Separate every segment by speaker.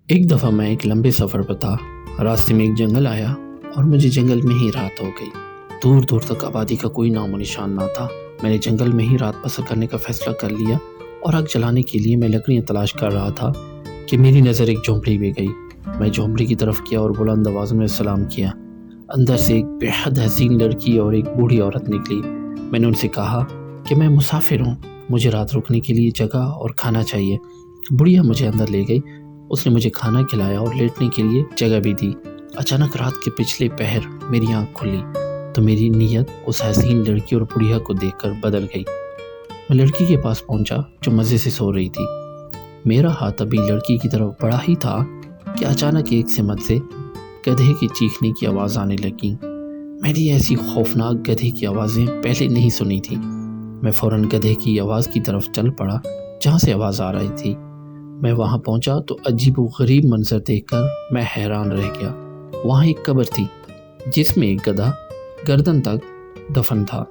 Speaker 1: ایک دفعہ میں ایک لمبے سفر پر تھا۔ راستے میں ایک جنگل آیا اور مجھے جنگل میں ہی رات ہو گئی۔ دور دور تک آبادی کا کوئی نام و نشان نہ تھا۔ میں نے جنگل میں ہی رات بسر کرنے کا فیصلہ کر لیا اور آگ جلانے کے لیے میں لکڑیاں تلاش کر رہا تھا کہ میری نظر ایک جھونپڑی میں گئی۔ میں جھونپڑی کی طرف کیا اور بلند آواز میں سلام کیا۔ اندر سے ایک بے حد حسین لڑکی اور ایک بوڑھی عورت نکلی۔ میں نے ان سے کہا کہ میں مسافر ہوں، مجھے رات رکنے کے لیے جگہ اور کھانا چاہیے۔ بڑھیا مجھے اندر لے گئی۔ اس نے مجھے کھانا کھلایا اور لیٹنے کے لیے جگہ بھی دی۔ اچانک رات کے پچھلے پہر میری آنکھ کھلی تو میری نیت اس حسین لڑکی اور بڑھیا کو دیکھ کر بدل گئی۔ میں لڑکی کے پاس پہنچا جو مزے سے سو رہی تھی۔ میرا ہاتھ ابھی لڑکی کی طرف بڑھا ہی تھا کہ اچانک ایک سمت سے گدھے کی چیخنے کی آواز آنے لگی۔ میں نے ایسی خوفناک گدھے کی آوازیں پہلے نہیں سنی تھی۔ میں فوراً گدھے کی آواز کی طرف چل پڑا جہاں سے آواز آ رہی تھی۔ میں وہاں پہنچا تو عجیب و غریب منظر دیکھ کر میں حیران رہ گیا۔ وہاں ایک قبر تھی جس میں ایک گدھا گردن تک دفن تھا۔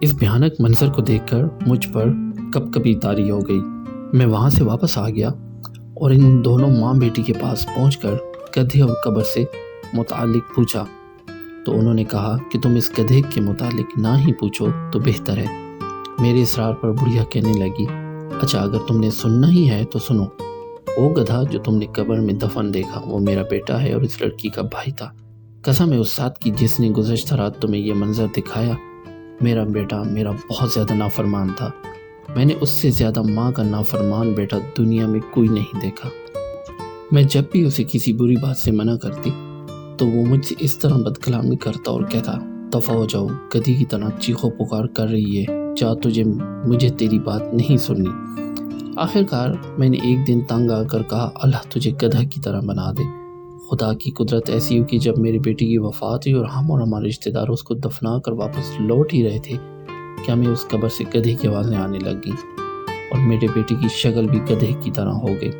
Speaker 1: اس بھیانک منظر کو دیکھ کر مجھ پر کب کبھی طاری ہو گئی۔ میں وہاں سے واپس آ گیا اور ان دونوں ماں بیٹی کے پاس پہنچ کر گدھے اور قبر سے متعلق پوچھا تو انہوں نے کہا کہ تم اس گدھے کے متعلق نہ ہی پوچھو تو بہتر ہے۔ میرے اصرار پر بڑھیا کہنے لگی، اچھا اگر تم نے سننا ہی ہے تو سنو۔ وہ گدھا جو تم نے قبر میں دفن دیکھا وہ میرا بیٹا ہے اور اس لڑکی کا بھائی تھا۔ قسم ہے اس ذات کی جس نے گزشتہ رات تمہیں یہ منظر دکھایا، میرا بیٹا میرا بہت زیادہ نافرمان تھا۔ میں نے اس سے زیادہ ماں کا نافرمان بیٹا دنیا میں کوئی نہیں دیکھا۔ میں جب بھی اسے کسی بری بات سے منع کرتی تو وہ مجھ سے اس طرح بد کلامی کرتا اور کہتا، دفع ہو جاؤ، گدھی کی طرح چیخو پکار کر رہی ہے، جا مجھے تیری بات نہیں سننی۔ آخر کار میں نے ایک دن تنگ آ کر کہا، اللہ تجھے گدھا کی طرح بنا دے۔ خدا کی قدرت ایسی ہو کہ جب میری بیٹی کی وفات ہوئی اور ہم اور ہمارے رشتہ دار اس کو دفنا کر واپس لوٹ ہی رہے تھے کہ ہمیں اس قبر سے گدھے کی آوازیں آنے لگ گئیں اور میرے بیٹے کی شکل بھی گدھے کی طرح ہو گئی۔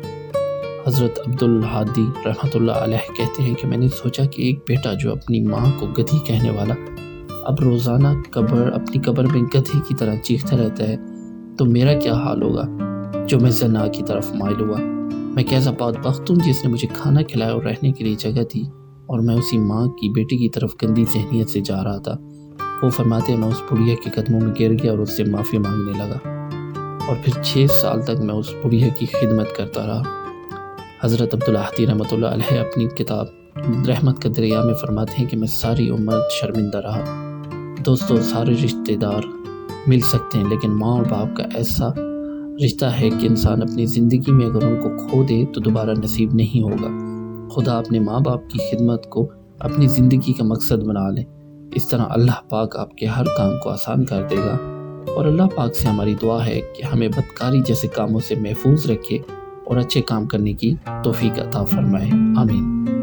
Speaker 1: حضرت عبدالہادی رحمۃ اللہ علیہ کہتے ہیں کہ میں نے سوچا کہ ایک بیٹا جو اپنی ماں کو گدھی کہنے والا اب روزانہ اپنی قبر میں گدھے کی طرح چیختا رہتا ہے تو میرا کیا حال ہوگا جو میں زنا کی طرف مائل ہوا۔ میں کیسا بدبخت ہوں جس نے مجھے کھانا کھلایا اور رہنے کے لیے جگہ دی اور میں اسی ماں کی بیٹی کی طرف گندی ذہنیت سے جا رہا تھا۔ وہ فرماتے ہیں میں اس بڑھیا کے قدموں میں گر گیا اور اس سے معافی مانگنے لگا اور پھر 6 سال تک میں اس بڑھیا کی خدمت کرتا رہا۔ حضرت عبدالہادی رحمۃ اللہ علیہ اپنی کتاب رحمت کا دریا میں فرماتے ہیں کہ میں ساری عمر شرمندہ رہا۔ دوستو، سارے رشتہ دار مل سکتے ہیں لیکن ماں اور باپ کا ایسا رشتہ ہے کہ انسان اپنی زندگی میں اگر ان کو کھو دے تو دوبارہ نصیب نہیں ہوگا۔ خدا اپنے ماں باپ کی خدمت کو اپنی زندگی کا مقصد بنا لے، اس طرح اللہ پاک آپ کے ہر کام کو آسان کر دے گا۔ اور اللہ پاک سے ہماری دعا ہے کہ ہمیں بدکاری جیسے کاموں سے محفوظ رکھے اور اچھے کام کرنے کی توفیق عطا فرمائے۔ آمین۔